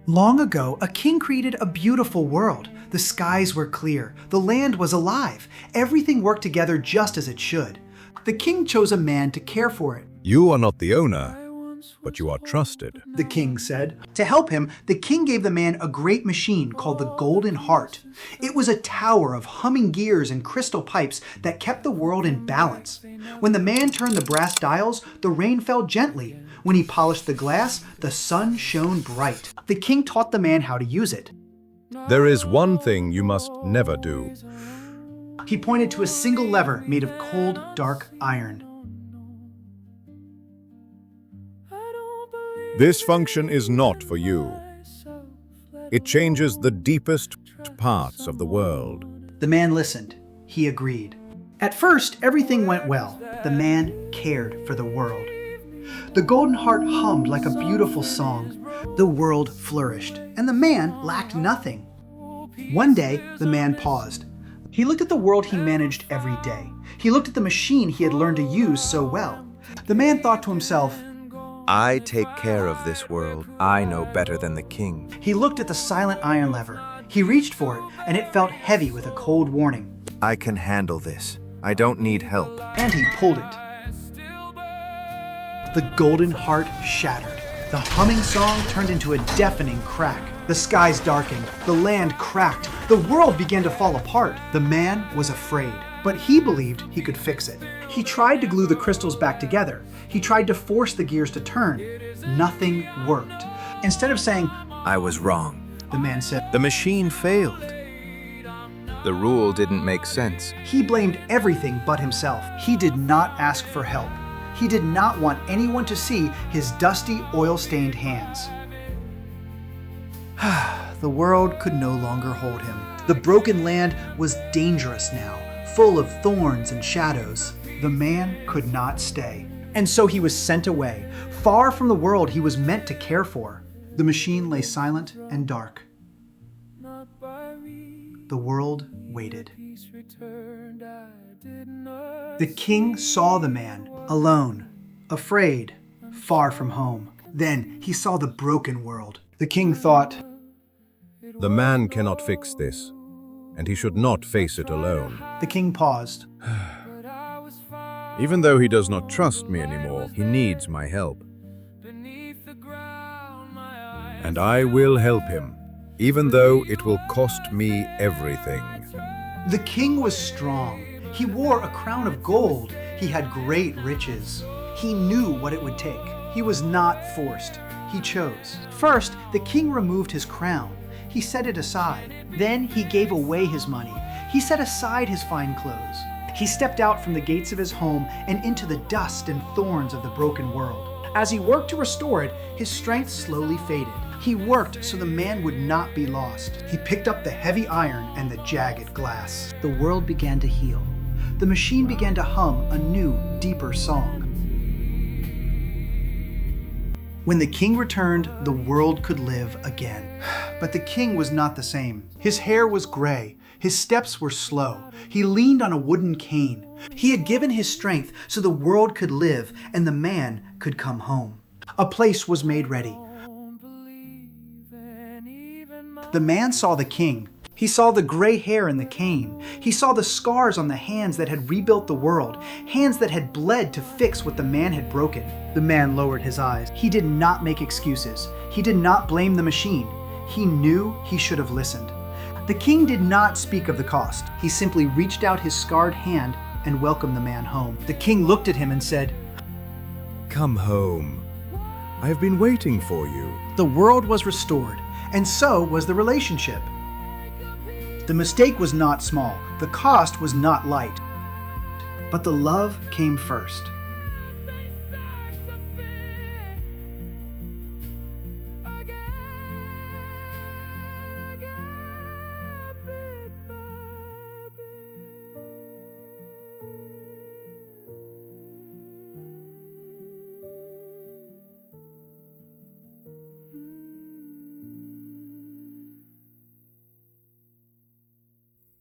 Long ago, a king created a beautiful world. The skies were clear, the land was alive, everything worked together just as it should. The king chose a man to care for it. You are not the owner, but you are trusted. The king said. To help him, the king gave the man a great machine called the Golden Heart. It was a tower of humming gears and crystal pipes that kept the world in balance. When the man turned the brass dials, the rain fell gently. When he polished the glass, the sun shone bright. The king taught the man how to use it. There is one thing you must never do. He pointed to a single lever made of cold, dark iron. This function is not for you. It changes the deepest parts of the world. The man listened. He agreed. At first, everything went well. The man cared for the world. The Golden Heart hummed like a beautiful song. The world flourished, and the man lacked nothing. One day, the man paused. He looked at the world he managed every day. He looked at the machine he had learned to use so well. The man thought to himself, I take care of this world. I know better than the king. He looked at the silent iron lever. He reached for it, and it felt heavy with a cold warning. I can handle this. I don't need help. And he pulled it. The Golden Heart shattered. The humming song turned into a deafening crack. The skies darkened. The land cracked. The world began to fall apart. The man was afraid, but he believed he could fix it. He tried to glue the crystals back together. He tried to force the gears to turn. Nothing worked. Instead of saying, I was wrong, the man said, the machine failed. The rule didn't make sense. He blamed everything but himself. He did not ask for help. He did not want anyone to see his dusty, oil-stained hands. The world could no longer hold him. The broken land was dangerous now, full of thorns and shadows. The man could not stay. And so he was sent away, far from the world he was meant to care for. The machine lay silent and dark. The world waited. The king saw the man, alone, afraid, far from home. Then he saw the broken world. The king thought, The man cannot fix this, and he should not face it alone. The king paused. Even though he does not trust me anymore, he needs my help. And I will help him, even though it will cost me everything. The king was strong. He wore a crown of gold. He had great riches. He knew what it would take. He was not forced. He chose. First, the king removed his crown. He set it aside. Then he gave away his money. He set aside his fine clothes. He stepped out from the gates of his home and into the dust and thorns of the broken world. As he worked to restore it, his strength slowly faded. He worked so the man would not be lost. He picked up the heavy iron and the jagged glass. The world began to heal. The machine began to hum a new, deeper song. When the king returned, the world could live again. But the king was not the same. His hair was gray. His steps were slow. He leaned on a wooden cane. He had given his strength so the world could live and the man could come home. A place was made ready. The man saw the king. He saw the gray hair in the cane. He saw the scars on the hands that had rebuilt the world, hands that had bled to fix what the man had broken. The man lowered his eyes. He did not make excuses. He did not blame the machine. He knew he should have listened. The king did not speak of the cost. He simply reached out his scarred hand and welcomed the man home. The king looked at him and said, Come home. I have been waiting for you. The world was restored, and so was the relationship. The mistake was not small. The cost was not light. But the love came first.